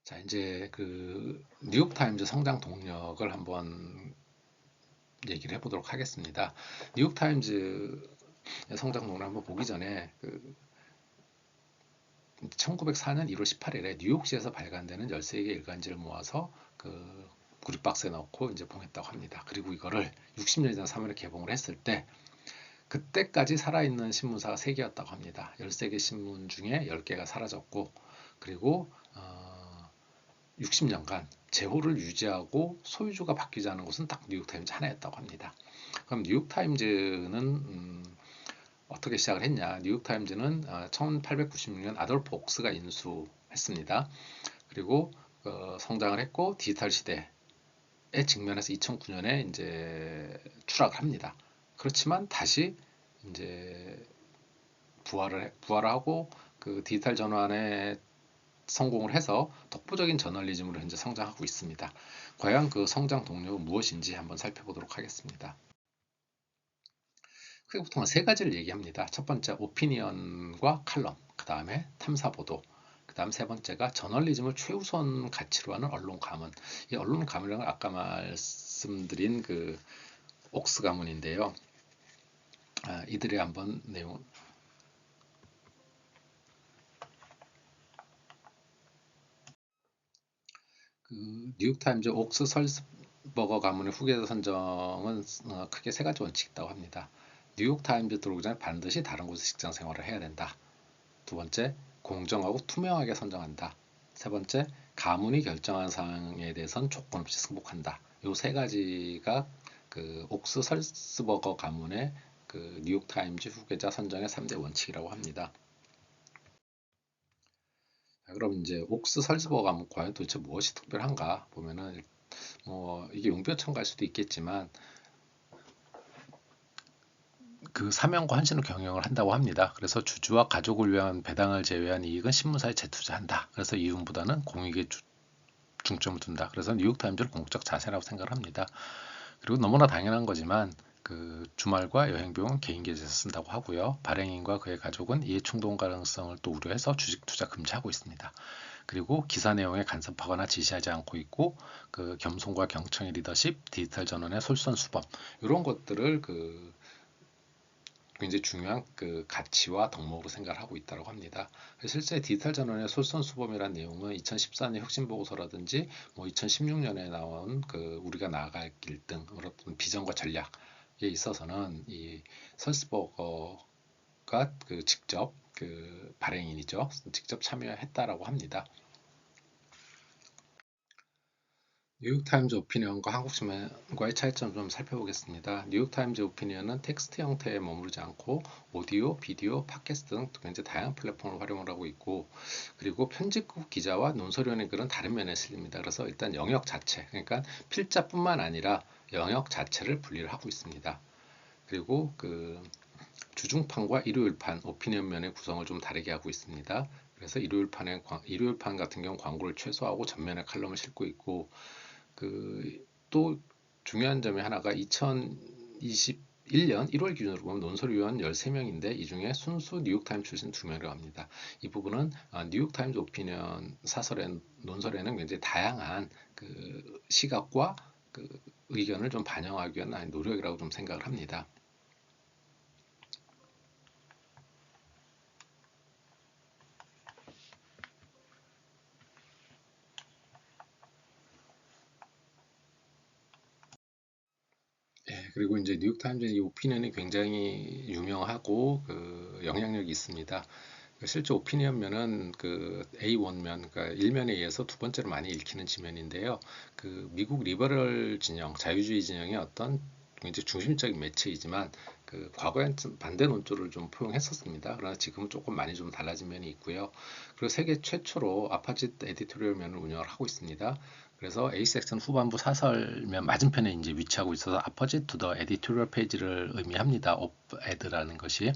자, 이제 그 뉴욕타임즈 성장 동력을 한번 얘기를 해보도록 하겠습니다. 뉴욕타임즈의 성장 동력 한번 보기 전에 1904년 1월 18일에 뉴욕시에서 발간되는 13개 일간지를 모아서 구릿박스에 넣고 이제 봉했다고 합니다. 그리고 이거를 60년 전 3월에 개봉을 했을 때 그때까지 살아있는 신문사가 3개였다고 합니다. 13개 신문 중에 10개가 사라졌고, 그리고 60년간 제호를 유지하고 소유주가 바뀌지 않은 곳은 딱 뉴욕타임즈 하나였다고 합니다. 그럼 뉴욕타임즈는 어떻게 시작을 했냐? 뉴욕타임즈는 1896년 아돌프 옥스가 인수했습니다. 그리고 성장을 했고 디지털 시대에 직면해서 2009년에 이제 추락을 합니다. 그렇지만 다시 이제 부활을 하고 그 디지털 전환에 성공을 해서 독보적인 저널리즘으로 현재 성장하고 있습니다. 과연 그 성장 동력은 무엇인지 한번 살펴보도록 하겠습니다. 크게 보통 세 가지를 얘기합니다. 첫 번째 오피니언과 칼럼, 그 다음에 탐사 보도, 그 다음 세 번째가 저널리즘을 최우선 가치로 하는 언론 가문. 이 언론 가문이라는 건 아까 말씀드린 그 옥스 가문인데요. 이들의 한번 내용. 뉴욕타임즈 옥스 설스버거 가문의 후계자 선정은 크게 세 가지 원칙이 있다고 합니다. 뉴욕타임즈 들어오기 전에 반드시 다른 곳에서 직장 생활을 해야 된다. 두 번째, 공정하고 투명하게 선정한다. 세 번째, 가문이 결정한 사항에 대해서는 조건 없이 승복한다. 이 세 가지가 그 옥스 설스버거 가문의 그 뉴욕타임즈 후계자 선정의 3대 원칙이라고 합니다. 그럼 이제 옥스 설스버거 가문 과연 도대체 무엇이 특별한가 보면은 이게 용비어천갈 수도 있겠지만 그 사명과 헌신을 경영을 한다고 합니다. 그래서 주주와 가족을 위한 배당을 제외한 이익은 신문사에 재투자한다. 그래서 이윤보다는 공익에 중점을 둔다. 그래서 뉴욕타임즈를 공적 자세라고 생각을 합니다. 그리고 너무나 당연한 거지만 그 주말과 여행 비용은 개인 계좌에서 쓴다고 하고요. 발행인과 그의 가족은 이해 충동 가능성을 또 우려해서 주식 투자 금지하고 있습니다. 그리고 기사 내용에 간섭하거나 지시하지 않고 있고 그 겸손과 경청의 리더십, 디지털 전환의 솔선수범 이런 것들을 굉장히 중요한 그 가치와 덕목으로 생각을 하고 있다고 합니다. 실제 디지털 전환의 솔선수범이라는 내용은 2014년 혁신보고서라든지 2016년에 나온 그 우리가 나아갈 길 등 어떤 비전과 전략에 있어서는 이 설스버거가 그 직접 그 발행인이죠. 직접 참여했다라고 합니다. 뉴욕타임즈 오피니언과 한국신문과의 차이점 좀 살펴보겠습니다. 뉴욕타임즈 오피니언은 텍스트 형태에 머무르지 않고 오디오, 비디오, 팟캐스트 등 굉장히 다양한 플랫폼을 활용을 하고 있고, 그리고 편집국 기자와 논설위원의 글은 다른 면에 실립니다. 그래서 일단 영역 자체, 그러니까 필자뿐만 아니라 영역 자체를 분리를 하고 있습니다. 그리고 그 주중판과 일요일판 오피니언 면의 구성을 좀 다르게 하고 있습니다. 그래서 일요일판 같은 경우 광고를 최소화하고 전면에 칼럼을 싣고 있고, 또 중요한 점이 하나가 2021년 1월 기준으로 보면 논설위원 13명인데 이 중에 순수 뉴욕타임즈 출신 2명이라고 합니다. 이 부분은 뉴욕타임즈 오피니언 사설의 논설에는 굉장히 다양한 그 시각과 그 의견을 좀 반영하기 위한 노력이라고 좀 생각을 합니다. 예, 그리고 이제 뉴욕타임즈 이 오피니언이 굉장히 유명하고 그 영향력이 있습니다. 실제 오피니언면은 그 A1면, 그러니까 1면에 의해서 두 번째로 많이 읽히는 지면인데요. 그 미국 리버럴 진영, 자유주의 진영의 어떤 굉장히 중심적인 매체이지만 그 과거엔 좀 반대 논조를 좀 포용했었습니다. 그러나 지금은 조금 많이 좀 달라진 면이 있고요. 그리고 세계 최초로 아파짓 에디토리얼면을 운영을 하고 있습니다. 그래서 A 섹션 후반부 사설면 맞은편에 이제 위치하고 있어서 아퍼짓 투 더 에디토리얼 페이지를 의미합니다. 오프에드라는 것이.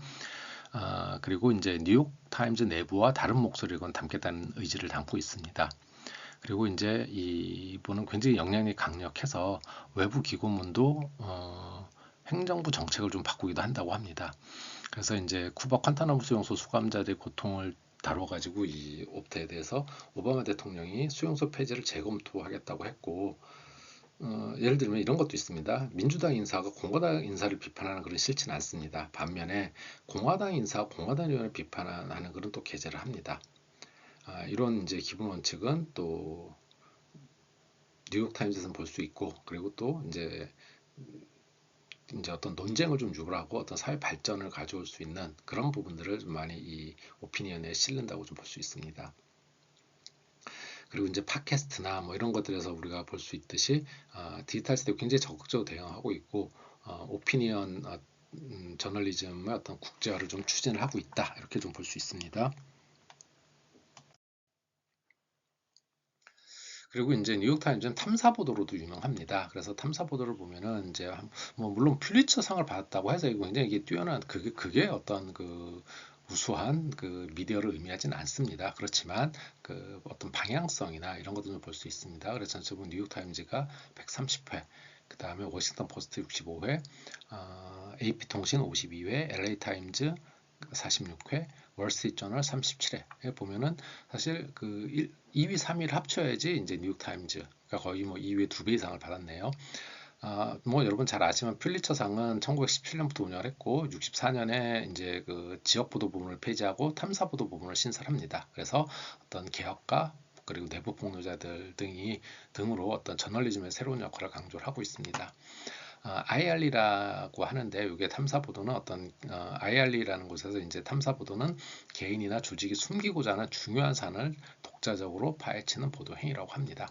그리고 이제 뉴욕 타임즈 내부와 다른 목소리를 담겠다는 의지를 담고 있습니다. 그리고 이제 이분은 굉장히 영향력이 강력해서 외부 기고문도 행정부 정책을 좀 바꾸기도 한다고 합니다. 그래서 이제 쿠바 콴타나무 수용소 수감자들의 고통을 다뤄가지고 이 옵터에 대해서 오바마 대통령이 수용소 폐지를 재검토하겠다고 했고, 예를 들면 이런 것도 있습니다. 민주당 인사가 공화당 인사를 비판하는 글은 싫지는 않습니다. 반면에 공화당 인사가 공화당 의원을 비판하는 글은 또 게재를 합니다. 이런 이제 기본 원칙은 또 뉴욕타임즈에서는 볼 수 있고, 그리고 또 이제 어떤 논쟁을 좀 유발하고 어떤 사회 발전을 가져올 수 있는 그런 부분들을 좀 많이 이 오피니언에 실른다고 좀 볼 수 있습니다. 그리고 이제 팟캐스트나 뭐 이런 것들에서 우리가 볼 수 있듯이 디지털 시대에 굉장히 적극적으로 대응하고 있고, 오피니언 저널리즘의 어떤 국제화를 좀 추진을 하고 있다, 이렇게 좀 볼 수 있습니다. 그리고 이제 뉴욕타임즈는 탐사 보도로도 유명합니다. 그래서 탐사 보도를 보면은 이제 뭐 물론 퓰리처상을 받았다고 해서 이거 굉장히 이게 뛰어난 그게 어떤 그 우수한 그 미디어를 의미하지는 않습니다. 그렇지만 그 어떤 방향성이나 이런 것들을 볼 수 있습니다. 그래서 전체적으로 뉴욕타임즈가 130회, 그 다음에 워싱턴 포스트 65회, AP통신 52회, LA타임즈 46회, 월스트리트저널 37회 보면은 사실 그 2위, 3위를 합쳐야지 이제 뉴욕타임즈가 거의 뭐 2위의 2배 이상을 받았네요. 뭐 여러분 잘 아시면 퓰리처상은 1917년부터 운영을 했고 64년에 이제 그 지역 보도 부문을 폐지하고 탐사 보도 부문을 신설합니다. 그래서 어떤 개혁가 그리고 내부 폭로자들 등으로 어떤 저널리즘의 새로운 역할을 강조를 하고 있습니다. IR리라고 하는데 이게 탐사 보도는 어떤 IR리라는 곳에서 이제 탐사 보도는 개인이나 조직이 숨기고자 하는 중요한 사안을 독자적으로 파헤치는 보도 행위라고 합니다.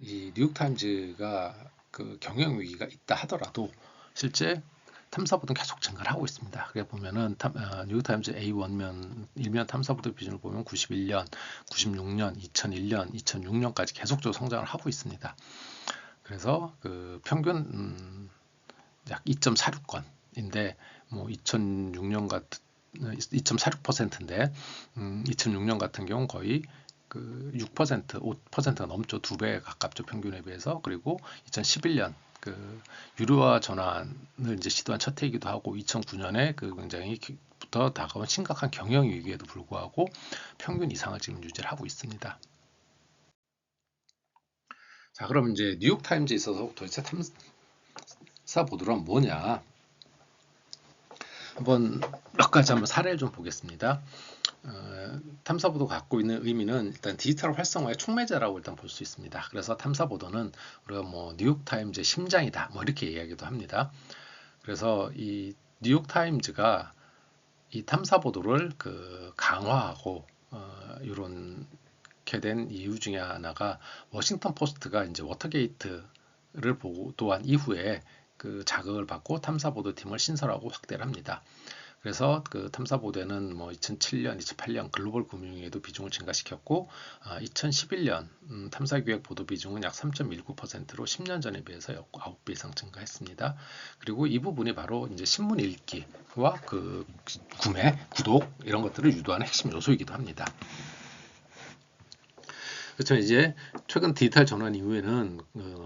이 뉴욕타임즈가 그 경영 위기가 있다 하더라도 실제 탐사 보도는 계속 증가를 하고 있습니다. 그래 보면은 뉴욕타임즈 A1면 일면 탐사 보도 비중을 보면 91년, 96년, 2001년, 2006년까지 계속적으로 성장을 하고 있습니다. 그래서 그 평균 약 2.46건인데 뭐 2006년 같은 2.46%인데 2006년 같은 경우 거의 그 6%, 5%가 넘죠. 2배 가깝죠. 평균에 비해서. 그리고 2011년 그 유료화 전환을 이제 시도한 첫 해이기도 하고 2009년에 그 굉장히 부터 다가온 심각한 경영 위기에도 불구하고 평균 이상을 지금 유지를 하고 있습니다. 자, 그럼 이제 뉴욕타임즈에 있어서 도대체 탐사 보도란 뭐냐? 한번 몇 가지 한번 사례를 좀 보겠습니다. 탐사보도가 갖고 있는 의미는 일단 디지털 활성화의 촉매제라고 일단 볼 수 있습니다. 그래서 탐사보도는 우리가 뭐 뉴욕타임즈의 심장이다 뭐 이렇게 이야기도 합니다. 그래서 이 뉴욕타임즈가 이 탐사보도를 그 강화하고 이렇게 된 이유 중에 하나가 워싱턴 포스트가 이제 워터게이트를 보도한 이후에 그 자극을 받고 탐사보도팀을 신설하고 확대를 합니다. 그래서 그 탐사보도는 뭐 2007년, 2008년 글로벌 금융위기에도 비중을 증가시켰고 2011년 탐사기획 보도 비중은 약 3.19%로 10년 전에 비해서 9배 이상 증가했습니다. 그리고 이 부분이 바로 이제 신문 읽기와 그 구매, 구독 이런 것들을 유도하는 핵심 요소이기도 합니다. 그렇죠. 이제 최근 디지털 전환 이후에는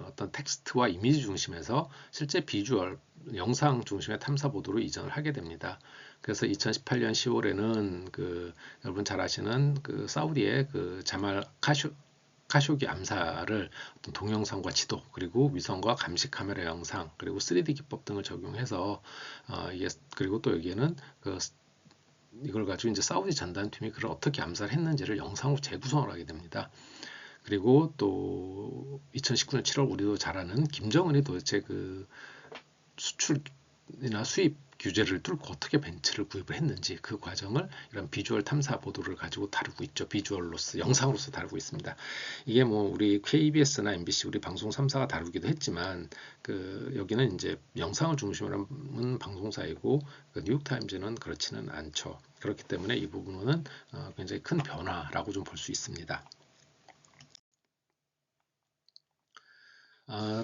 어떤 텍스트와 이미지 중심에서 실제 비주얼, 영상 중심의 탐사 보도로 이전을 하게 됩니다. 그래서 2018년 10월에는 그 여러분 잘 아시는 그 사우디의 그 자말 카쇼기 암살을 어떤 동영상과 지도 그리고 위성과 감시 카메라 영상 그리고 3D 기법 등을 적용해서 이게 그리고 또 여기에는 그 이걸 가지고 이제 사우디 전단팀이 그를 어떻게 암살했는지를 영상으로 재구성을 하게 됩니다. 그리고 또 2019년 7월 우리도 잘 아는 김정은이 도대체 그 수출이나 수입 규제를 뚫고 어떻게 벤츠를 구입을 했는지 그 과정을 이런 비주얼 탐사 보도를 가지고 다루고 있죠. 비주얼로서 영상으로서 다루고 있습니다. 이게 뭐 우리 KBS나 MBC 우리 방송 3사가 다루기도 했지만 그 여기는 이제 영상을 중심으로 하는 방송사이고 그 뉴욕타임즈는 그렇지는 않죠. 그렇기 때문에 이 부분은 굉장히 큰 변화라고 좀 볼 수 있습니다.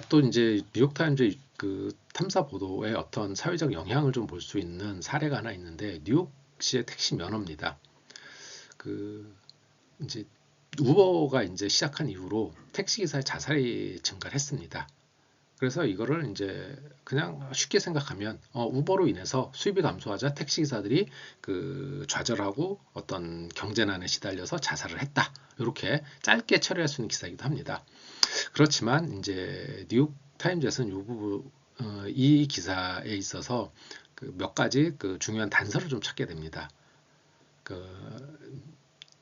또 이제 뉴욕타임즈 그 탐사 보도의 어떤 사회적 영향을 좀 볼 수 있는 사례가 하나 있는데 뉴욕시의 택시 면허입니다. 그 이제 우버가 이제 시작한 이후로 택시 기사의 자살이 증가를 했습니다. 그래서 이거를 이제 그냥 쉽게 생각하면 우버로 인해서 수입이 감소하자 택시 기사들이 그 좌절하고 어떤 경제난에 시달려서 자살을 했다. 이렇게 짧게 처리할 수 있는 기사이기도 합니다. 그렇지만 이제 뉴욕 타임즈에서는 이 기사에 있어서 그 몇 가지 그 중요한 단서를 좀 찾게 됩니다. 그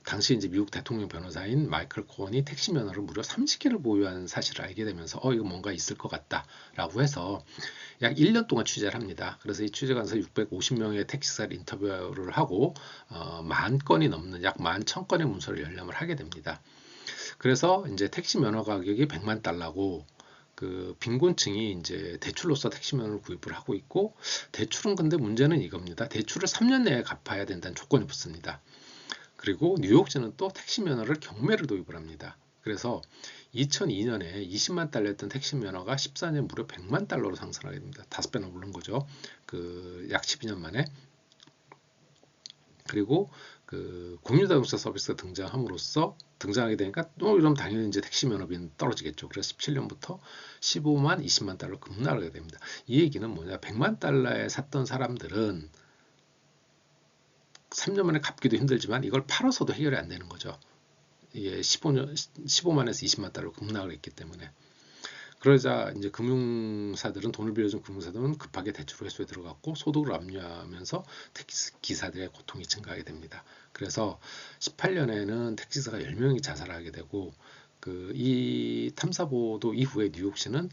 당시 이제 미국 대통령 변호사인 마이클 코언이 택시 면허를 무려 30개를 보유한 사실을 알게 되면서 이거 뭔가 있을 것 같다라고 해서 약 1년 동안 취재를 합니다. 그래서 이 취재관에서 650명의 택시사를 인터뷰를 하고 만 건이 넘는 약 11,000건의 문서를 열람을 하게 됩니다. 그래서 이제 택시 면허 가격이 100만 달러고 그 빈곤층이 이제 대출로서 택시 면허를 구입을 하고 있고 대출은 근데 문제는 이겁니다. 대출을 3년 내에 갚아야 된다는 조건이 붙습니다. 그리고 뉴욕주는 또 택시 면허를 경매를 도입을 합니다. 그래서 2002년에 20만 달러였던 택시 면허가 14년 무려 100만 달러로 상승하게 됩니다. 5배나 오른 거죠. 그 약 12년 만에. 그리고 그 공유자동차 서비스가 등장하게 되니까 또 이러면 당연히 이제 택시 면허비는 떨어지겠죠. 그래서 17년부터 15만, 20만 달러 급락하게 됩니다. 이 얘기는 뭐냐? 100만 달러에 샀던 사람들은 3년 만에 갚기도 힘들지만 이걸 팔아서도 해결이 안 되는 거죠. 이게 15만에서 20만 달러 급락을 했기 때문에. 그러자 이제 돈을 빌려준 금융사들은 급하게 대출 회수에 들어갔고 소득을 압류하면서 택시 기사들의 고통이 증가하게 됩니다. 그래서 18년에는 택시사가 10명이 자살하게 되고 이 탐사 보도 이후에 뉴욕시는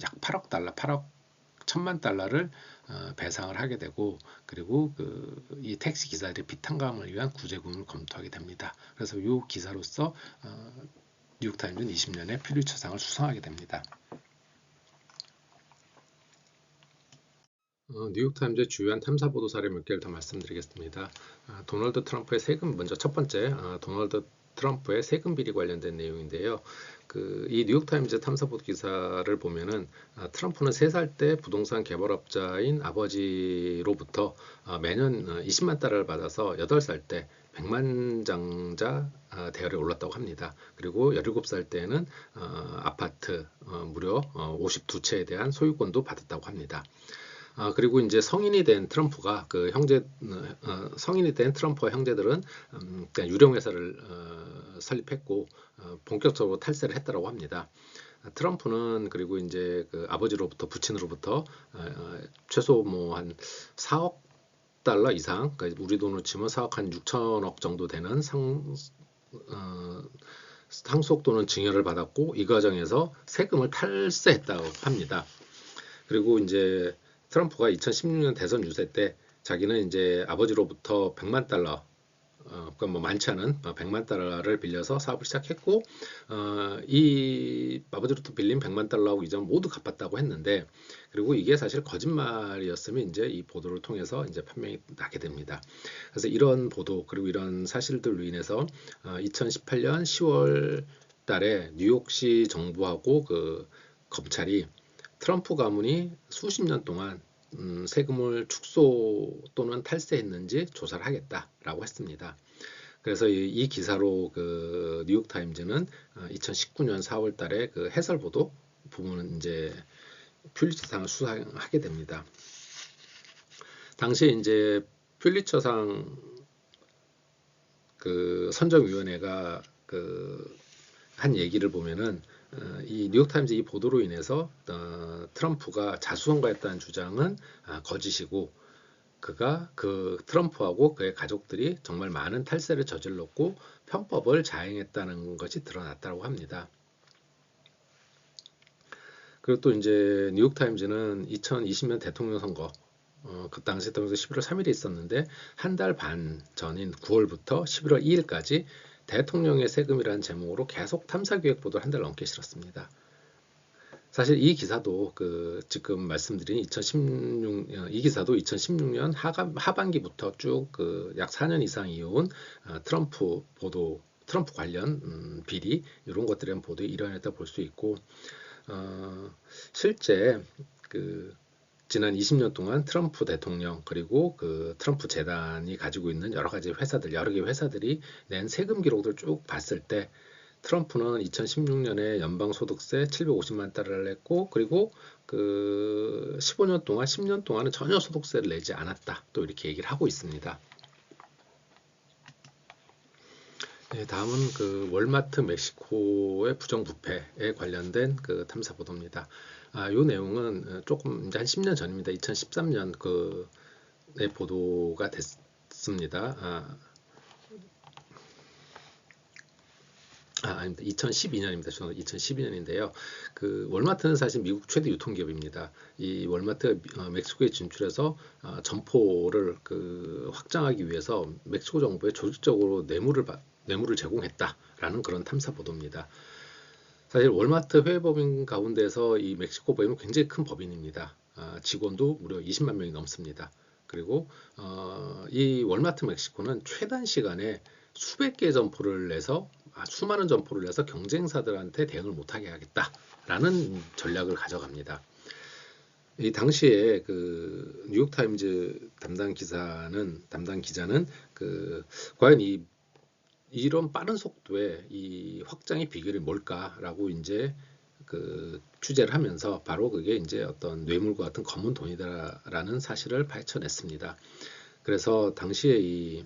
약 8억 달러, 8억 1천만 달러를 배상을 하게 되고 그리고 이 택시 기사들의 비탄감을 위한 구제금을 검토하게 됩니다. 그래서 이 기사로서 뉴욕타임즈는 20년에 퓰리처상을 수상하게 됩니다. 뉴욕타임즈의 주요한 탐사 보도 사례 몇 개를 더 말씀드리겠습니다. 도널드 트럼프의 세금 먼저 첫 번째 도널드 트럼프의 세금 비리 관련된 내용인데요. 이 뉴욕타임즈 탐사보도 기사를 보면은 트럼프는 3살 때 부동산 개발업자인 아버지로부터 매년 20만 달러를 받아서 8살 때 100만 장자 대열에 올랐다고 합니다. 그리고 17살 때에는 아파트 무려 52채에 대한 소유권도 받았다고 합니다. 그리고 이제 성인이 된 트럼프와 형제들은 그냥 유령 회사를 설립했고 본격적으로 탈세를 했다고 합니다. 트럼프는 그리고 이제 그 아버지로부터 부친으로부터 최소 뭐 한 4억 달러 이상, 그러니까 우리 돈으로 치면 4억 한 6천억 정도 되는 상속 또는 증여를 받았고 이 과정에서 세금을 탈세했다고 합니다. 그리고 이제 트럼프가 2016년 대선 유세 때 자기는 이제 아버지로부터 100만 달러, 그러니까 뭐 많지 않은 100만 달러를 빌려서 사업을 시작했고, 이 아버지로부터 빌린 100만 달러하고 이전 모두 갚았다고 했는데, 그리고 이게 사실 거짓말이었으면 이제 이 보도를 통해서 이제 판명이 나게 됩니다. 그래서 이런 보도 그리고 이런 사실들로 인해서 2018년 10월 달에 뉴욕시 정부하고 그 검찰이 트럼프 가문이 수십 년 동안 세금을 축소 또는 탈세했는지 조사를 하겠다라고 했습니다. 그래서 이 기사로 그 뉴욕타임즈는 2019년 4월 달에 그 해설 보도 부분은 이제 퓰리처상을 수상하게 됩니다. 당시에 이제 퓰리처상 그 선정위원회가 한 얘기를 보면은 이 뉴욕타임즈 이 보도로 인해서 트럼프가 자수성가했다는 주장은 거짓이고 그가 트럼프하고 그의 가족들이 정말 많은 탈세를 저질렀고 편법을 자행했다는 것이 드러났다고 합니다. 그리고 또 이제 뉴욕타임즈는 2020년 대통령 선거 그 당시 대통령 11월 3일에 있었는데 한 달 반 전인 9월부터 11월 2일까지 대통령의 세금이라는 제목으로 계속 탐사기획 보도를 한 달 넘게 실었습니다. 사실 이 기사도 지금 말씀드린 이 기사도 2016년 하반기부터 쭉 약 4년 이상 이어온 트럼프 관련 비리 이런 것들에 대한 보도의 일환이었다 볼 수 있고 실제 지난 20년 동안 트럼프 대통령 그리고 트럼프 재단이 가지고 있는 여러 개 회사들이 낸 세금 기록들을 쭉 봤을 때 트럼프는 2016년에 연방소득세 750만 달러를 냈고, 그리고 그 15년 동안, 10년 동안은 전혀 소득세를 내지 않았다. 또 이렇게 얘기를 하고 있습니다. 네, 다음은 그 월마트 멕시코의 부정부패에 관련된 그 탐사 보도입니다. 요 내용은 조금 이제 한 10년 전입니다. 2013년 그의 보도가 됐습니다. 아닙니다. 2012년입니다. 저는 2012년인데요. 그 월마트는 사실 미국 최대 유통기업입니다. 이 월마트가 멕시코에 진출해서 점포를 그 확장하기 위해서 멕시코 정부에 조직적으로 뇌물을 제공했다라는 그런 탐사 보도입니다. 사실 월마트 회계법인 가운데서 이 멕시코 법인은 굉장히 큰 법인입니다. 직원도 무려 20만 명이 넘습니다. 그리고 이 월마트 멕시코는 최단 시간에 수백 개의 점포를 내서 수많은 점포를 내서 경쟁사들한테 대응을 못하게 하겠다라는 전략을 가져갑니다. 이 당시에 그 뉴욕타임즈 담당 기자는 그 과연 이런 빠른 속도의 이 확장의 비결이 뭘까라고 이제 그 취재를 하면서 바로 그게 이제 어떤 뇌물과 같은 검은 돈이다라는 사실을 파헤쳐냈습니다. 그래서 당시에 이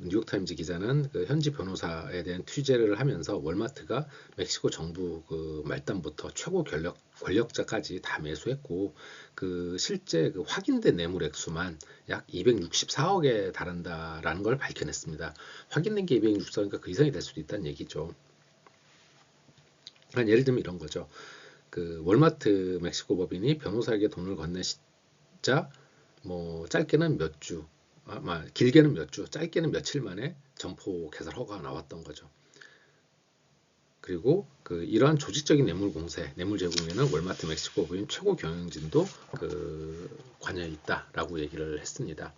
뉴욕타임즈 기자는 그 현지 변호사에 대한 취재를 하면서 월마트가 멕시코 정부 그 말단부터 최고 권력자까지 다 매수했고 그 실제 그 확인된 뇌물 액수만 약 264억에 달한다라는 걸 밝혀냈습니다. 확인된 게 264억이니까 그 이상이 될 수도 있다는 얘기죠. 예를 들면 이런 거죠. 그 월마트 멕시코 법인이 변호사에게 돈을 건넨 시자 뭐 짧게는 몇 주, 길게는 몇 주, 짧게는 며칠 만에 점포 개설 허가가 나왔던 거죠. 그리고 그 이러한 조직적인 뇌물 공세, 뇌물 제공에는 월마트 멕시코 법인 최고 경영진도 그 관여해 있다라고 얘기를 했습니다.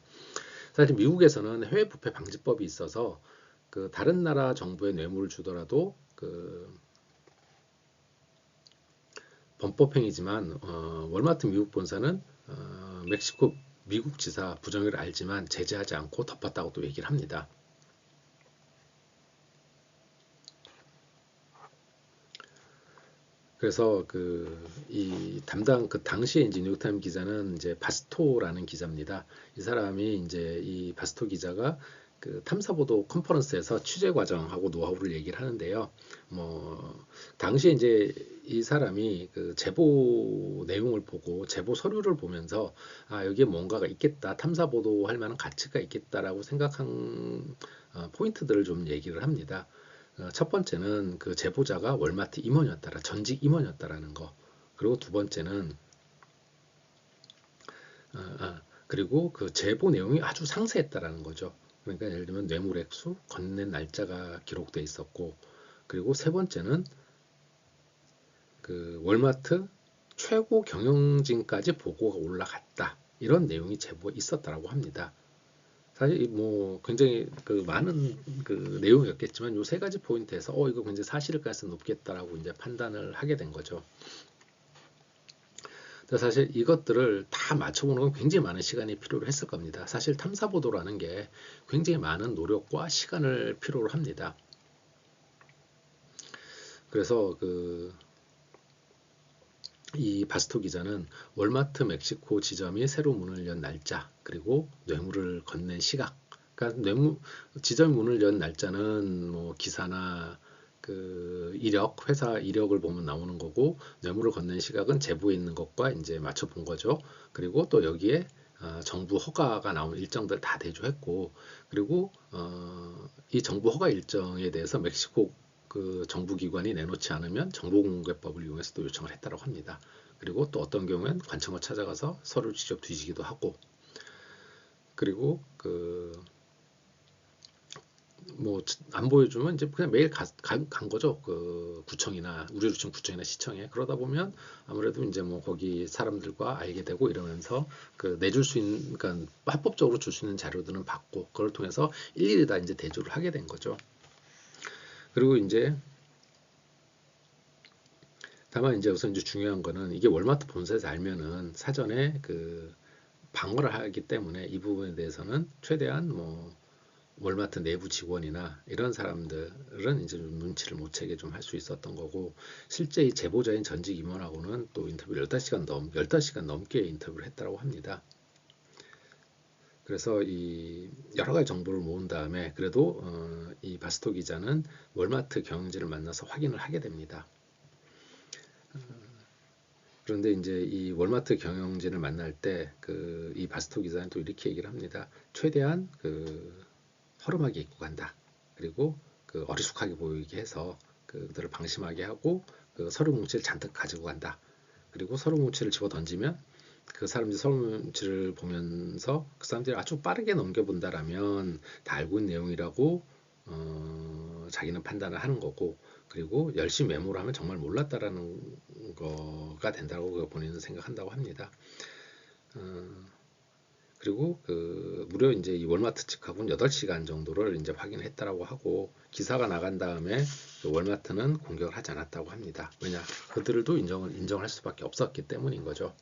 사실 미국에서는 해외 부패 방지법이 있어서 그 다른 나라 정부에 뇌물을 주더라도 그 범법행위지만 월마트 미국 본사는 멕시코 미국 지사 부정을 알지만 제재하지 않고 덮었다고 또 얘기를 합니다. 그래서 이 당시에 이제 뉴욕타임 기자는 이제 바스토라는 기자입니다. 이 사람이 이제 이 바스토 기자가 그 탐사보도 컨퍼런스에서 취재 과정하고 노하우를 얘기를 하는데요. 뭐 당시에 이제 이 사람이 그 제보 내용을 보고 제보 서류를 보면서 여기에 뭔가가 있겠다, 탐사보도 할 만한 가치가 있겠다라고 생각한 포인트들을 좀 얘기를 합니다. 첫 번째는 그 제보자가 월마트 임원이었다라 전직 임원이었다라는 거. 그리고 두 번째는 그리고 그 제보 내용이 아주 상세했다라는 거죠. 그러니까 예를 들면 뇌물액수, 건넨 날짜가 기록돼 있었고, 그리고 세 번째는 그 월마트 최고 경영진까지 보고가 올라갔다. 이런 내용이 제보에 있었다라고 합니다. 사실 뭐 굉장히 그 많은 그 내용이었겠지만 요 세 가지 포인트에서 이거 굉장히 사실일 가능성이 높겠다라고 이제 판단을 하게 된 거죠. 사실 이것들을 다 맞춰보는 건 굉장히 많은 시간이 필요로 했을 겁니다. 사실 탐사보도라는 게 굉장히 많은 노력과 시간을 필요로 합니다. 그래서 이 바스토 기자는 월마트 멕시코 지점이 새로 문을 연 날짜, 그리고 뇌물을 건넨 시각, 그러니까 지점 문을 연 날짜는 뭐 기사나 그 회사 이력을 보면 나오는 거고, 뇌물을 건넨 시각은 제보에 있는 것과 이제 맞춰 본 거죠. 그리고 또 여기에 정부 허가가 나온 일정들 다 대조했고, 그리고 이 정부 허가 일정에 대해서 멕시코 그 정부 기관이 내놓지 않으면 정보공개법을 이용해서 또 요청을 했다고 합니다. 그리고 또 어떤 경우엔 관청을 찾아가서 서류를 직접 뒤지기도 하고, 그리고 뭐 안 보여주면 이제 그냥 매일 간 거죠. 그 구청이나 우리루청 구청이나 시청에. 그러다 보면 아무래도 이제 뭐 거기 사람들과 알게 되고 이러면서 그 내줄 수 있는, 그러니까 합법적으로 줄 수 있는 자료들은 받고, 그걸 통해서 일일이 다 이제 대조를 하게 된 거죠. 그리고 이제 다만 이제 우선 이제 중요한 거는 이게 월마트 본사에서 알면은 사전에 그 방어를 하기 때문에 이 부분에 대해서는 최대한 뭐 월마트 내부 직원이나 이런 사람들은 이제 좀 눈치를 못 채게 좀 할 수 있었던 거고, 실제 이 제보자인 전직 임원하고는 또 인터뷰를 15시간 넘게 인터뷰를 했다고 합니다. 그래서 이 여러 가지 정보를 모은 다음에 그래도 이 바스토 기자는 월마트 경영진을 만나서 확인을 하게 됩니다. 그런데 이제 이 월마트 경영진을 만날 때 이 바스토 기자는 또 이렇게 얘기를 합니다. 최대한 허름하게 입고 간다. 그리고 어리숙하게 보이게 해서 그들을 방심하게 하고 서류 뭉치를 잔뜩 가지고 간다. 그리고 서류 뭉치를 집어 던지면 그 사람들이 서류 뭉치를 보면서 그 사람들이 아주 빠르게 넘겨본다라면 다 알고 있는 내용이라고 자기는 판단을 하는 거고, 그리고 열심히 메모를 하면 정말 몰랐다라는 거가 된다고 본인은 생각한다고 합니다. 그리고 무려 이제 이 월마트 측하고는 8시간 정도를 이제 확인했다라고 하고, 기사가 나간 다음에 월마트는 공격을 하지 않았다고 합니다. 왜냐, 그들도 인정할 수밖에 없었기 때문인 거죠.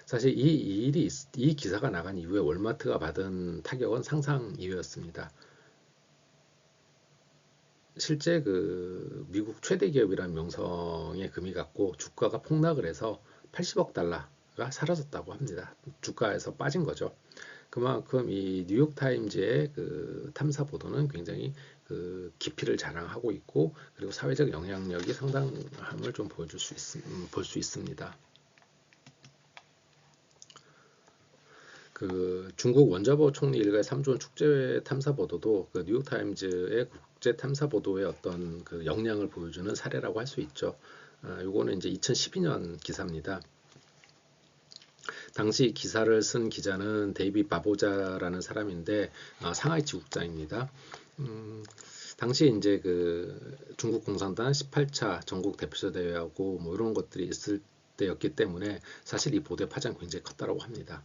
사실 이 기사가 나간 이후에 월마트가 받은 타격은 상상 이외였습니다. 실제 미국 최대 기업이라는 명성에 금이 갔고 주가가 폭락을 해서 80억 달러가 사라졌다고 합니다. 주가에서 빠진 거죠. 그만큼 이 뉴욕 타임즈의 탐사 보도는 굉장히 깊이를 자랑하고 있고, 그리고 사회적 영향력이 상당함을 좀 볼 수 있습니다. 중국 원자보 총리 일가의 3조 축제 탐사 보도도 뉴욕 타임즈의 국제 탐사 보도의 어떤 역량을 보여주는 사례라고 할 수 있죠. 요거는 이제 2012년 기사입니다. 당시 기사를 쓴 기자는 데이빗 바보자라는 사람인데 상하이 지국장입니다. 당시 이제 중국 공산당 18차 전국 대표자 대회하고 뭐 이런 것들이 있을 때였기 때문에 사실 이 보도의 파장이 굉장히 컸다고 합니다.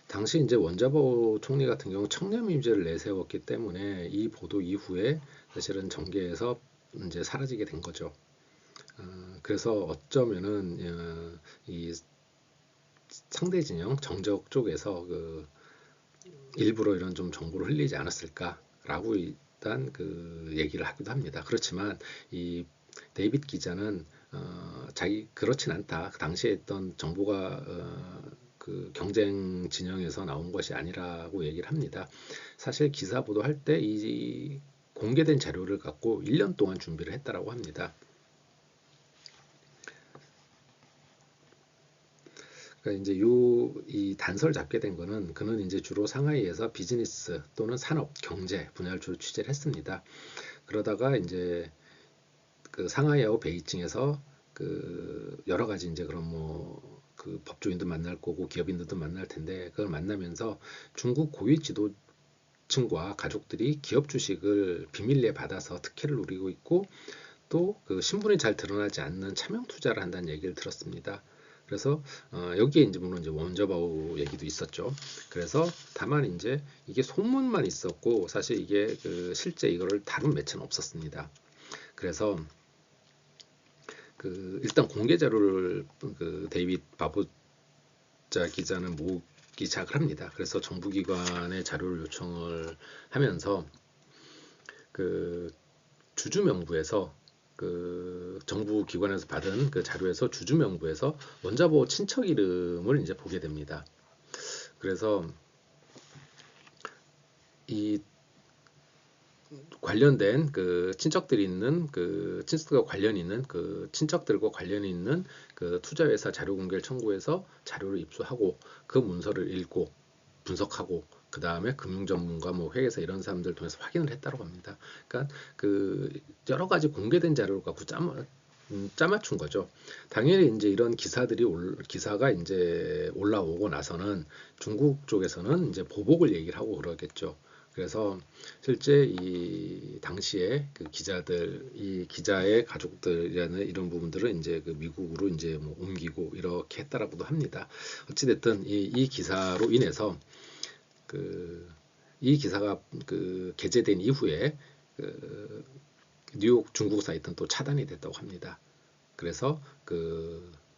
당시 이제 원자보 총리 같은 경우 청렴유지를 내세웠기 때문에 이 보도 이후에 사실은 정계에서 이제 사라지게 된 거죠. 그래서 어쩌면은 이 상대 진영 정적 쪽에서 일부러 이런 좀 정보를 흘리지 않았을까라고 일단 얘기를 하기도 합니다. 그렇지만 이 데이빗 기자는 자기 그렇진 않다. 그 당시에 했던 정보가 경쟁 진영에서 나온 것이 아니라고 얘기를 합니다. 사실 기사 보도할 때 이 공개된 자료를 갖고 1년 동안 준비를 했다라고 합니다. 그러니까 이제 이 단서를 잡게 된 거는 그는 이제 주로 상하이에서 비즈니스 또는 산업, 경제 분야를 주로 취재를 했습니다. 그러다가 이제 상하이하고 베이징에서 여러 가지 이제 그런 법조인도 만날 거고 기업인들도 만날 텐데 그걸 만나면서 중국 고위 지도층과 가족들이 기업 주식을 비밀리에 받아서 특혜를 누리고 있고, 또 신분이 잘 드러나지 않는 차명 투자를 한다는 얘기를 들었습니다. 그래서 여기에 이제 물론 이제 원저바우 얘기도 있었죠. 그래서 다만 이제 이게 소문만 있었고 사실 이게 실제 이거를 다룬 매체는 없었습니다. 그래서 일단 공개 자료를 데이빗 바보자 기자는 모으기 시작을 합니다. 그래서 정부기관의 자료를 요청을 하면서 주주명부에서 정부 기관에서 받은 자료에서 주주명부에서 원자보 친척 이름을 이제 보게 됩니다. 그래서 이 관련된 친척들이 있는 친척들과 관련이 있는 친척들과 관련이 있는 투자회사 자료 공개를 청구해서 자료를 입수하고 그 문서를 읽고 분석하고 그 다음에 금융 전문가, 회계사 이런 사람들 통해서 확인을 했다고 합니다. 그러니까 여러 가지 공개된 자료를 갖고 짜맞춘 거죠. 당연히 이제 이런 기사가 이제 올라오고 나서는 중국 쪽에서는 이제 보복을 얘기를 하고 그러겠죠. 그래서 실제 이 당시에 이 기자의 가족들이라는 이런 부분들은 이제 미국으로 이제 옮기고 이렇게 했다라고도 합니다. 어찌됐든 이 기사로 인해서 이 기사가 게재된 이후에 뉴욕 중국 사이트는 또 차단이 됐다고 합니다. 그래서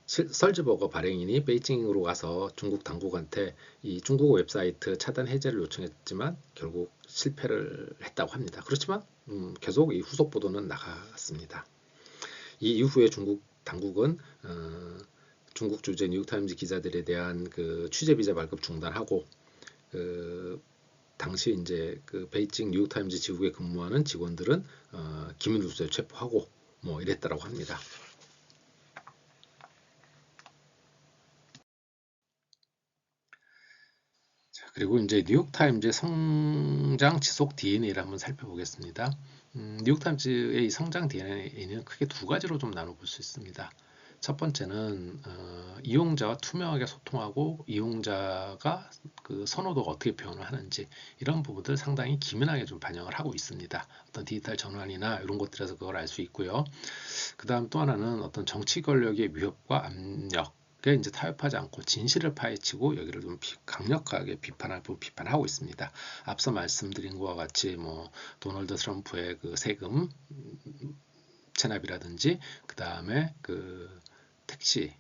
설즈버거 발행인이 베이징으로 가서 중국 당국한테 이 중국 웹사이트 차단 해제를 요청했지만 결국 실패를 했다고 합니다. 그렇지만 계속 이 후속 보도는 나갔습니다. 이 이후에 중국 당국은 중국 주재 뉴욕타임즈 기자들에 대한 그 취재 비자 발급 중단하고 당시 이제 그 베이징 뉴욕타임즈 지국에 근무하는 직원들은 기밀누수에 체포하고 뭐 이랬다라고 합니다. 그리고 이제 뉴욕타임즈의 성장 지속 DNA를 한번 살펴보겠습니다. 뉴욕타임즈의 이 성장 DNA는 크게 두 가지로 좀 나눠볼 수 있습니다. 첫 번째는 이용자와 투명하게 소통하고 이용자가 그 선호도가 어떻게 표현을 하는지 이런 부분들 상당히 기민하게 좀 반영을 하고 있습니다. 어떤 디지털 전환이나 이런 것들에서 그걸 알 수 있고요. 그 다음 또 하나는 어떤 정치 권력의 위협과 압력 에 이제 타협하지 않고 진실을 파헤치고 여기를 좀 강력하게 비판하고 있습니다. 앞서 말씀드린 것과 같이 뭐 도널드 트럼프의 그 세금 체납이라든지 그 다음에 그 택시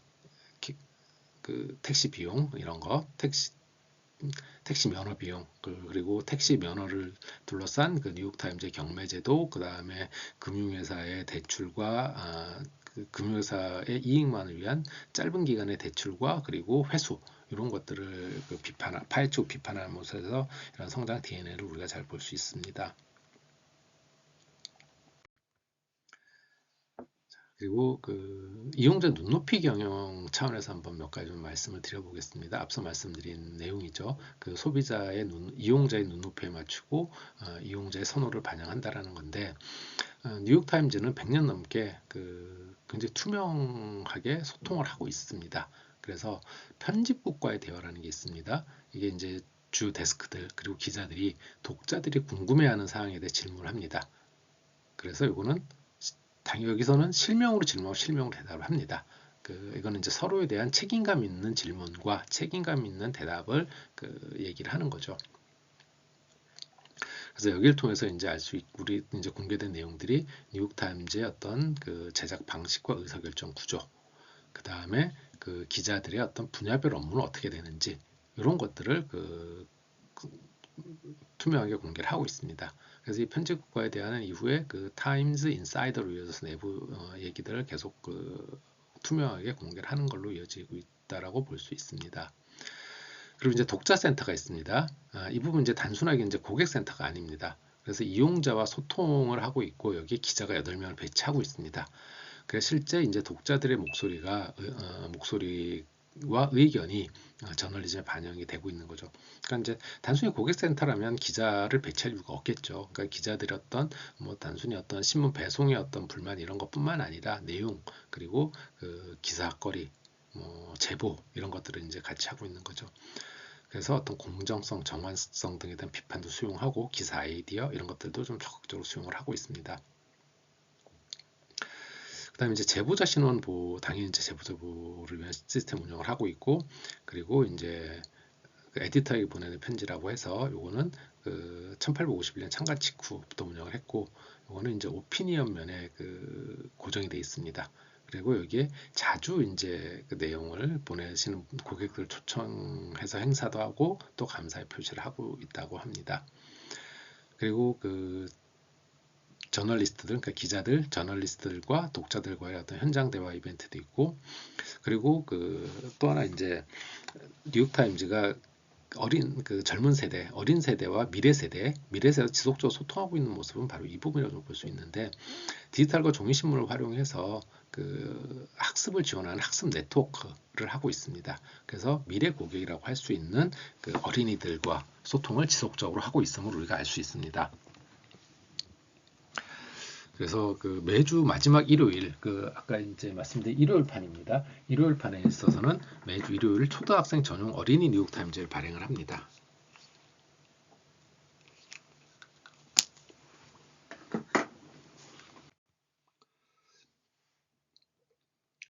비용 이런 거 택시 면허 비용 그리고 택시 면허를 둘러싼 그 뉴욕타임즈의 경매제도 그 다음에 금융회사의 대출과 그 금융회사의 이익만을 위한 짧은 기간의 대출과 그리고 회수 이런 것들을 파헤치고 비판하는 모습에서 이런 성장 DNA를 우리가 잘 볼 수 있습니다. 그리고 그 이용자 눈높이 경영 차원에서 한번 몇 가지 좀 말씀을 드려보겠습니다. 앞서 말씀드린 내용이죠. 그 소비자의 이용자의 눈높이에 맞추고 이용자의 선호를 반영한다라는 건데 뉴욕타임즈는 100년 넘게 그 굉장히 투명하게 소통을 하고 있습니다. 그래서 편집국과의 대화라는 게 있습니다. 이게 이제 주 데스크들 그리고 기자들이 독자들이 궁금해하는 사항에 대해 질문을 합니다. 그래서 이거는 여기서는 실명으로 질문하고 실명으로 대답을 합니다. 이거는 이제 서로에 대한 책임감 있는 질문과 책임감 있는 대답을 얘기를 하는 거죠. 그래서 여기를 통해서 이제 알 수 있고 우리 이제 공개된 내용들이 뉴욕타임즈의 어떤 그 제작 방식과 의사결정 구조, 그 다음에 그 기자들의 어떤 분야별 업무는 어떻게 되는지 이런 것들을 투명하게 공개를 하고 있습니다. 그래서 이 편집국가에 대한 이후에 그 타임즈 인사이더로 이어져서 내부 얘기들을 계속 투명하게 공개를 하는 걸로 이어지고 있다라고 볼 수 있습니다. 그리고 이제 독자센터가 있습니다. 이 부분 이제 단순하게 이제 고객센터가 아닙니다. 그래서 이용자와 소통을 하고 있고 여기 기자가 8명을 배치하고 있습니다. 그래서 실제 이제 독자들의 목소리와 의견이 저널리즘에 반영이 되고 있는 거죠. 그러니까 이제 단순히 고객센터라면 기자를 배치할 이유가 없겠죠. 그러니까 기자들이 뭐 단순히 어떤 신문 배송의 어떤 불만 이런 것뿐만 아니라 내용 그리고 그 기사거리 뭐 제보 이런 것들을 이제 같이 하고 있는 거죠. 그래서 어떤 공정성, 정확성 등에 대한 비판도 수용하고 기사 아이디어 이런 것들도 좀 적극적으로 수용을 하고 있습니다. 그다음에 이제 제보자 신원보 당연히 이제 제보자 보호를 위한 시스템 운영을 하고 있고 그리고 이제 그 에디터에게 보내는 편지라고 해서 요거는 그 1851년 창간 직후부터 운영을 했고 요거는 이제 오피니언 면에 그 고정이 되어 있습니다. 그리고 여기에 자주 이제 그 내용을 보내시는 고객들 초청해서 행사도 하고 또 감사의 표시를 하고 있다고 합니다. 그리고 그 저널리스트들, 그러니까 기자들, 저널리스트들과 독자들과의 어떤 현장 대화 이벤트도 있고, 그리고 또 하나 이제 뉴욕타임즈가 젊은 세대, 어린 세대와 미래 세대와 지속적으로 소통하고 있는 모습은 바로 이 부분이라고 볼 수 있는데, 디지털과 종이신문을 활용해서 학습을 지원하는 학습 네트워크를 하고 있습니다. 그래서 미래 고객이라고 할 수 있는 어린이들과 소통을 지속적으로 하고 있음을 우리가 알 수 있습니다. 그래서 매주 마지막 일요일 아까 이제 말씀드린 일요일 판입니다. 일요일 판에 있어서는 매주 일요일 초등학생 전용 어린이 뉴욕타임즈를 발행을 합니다.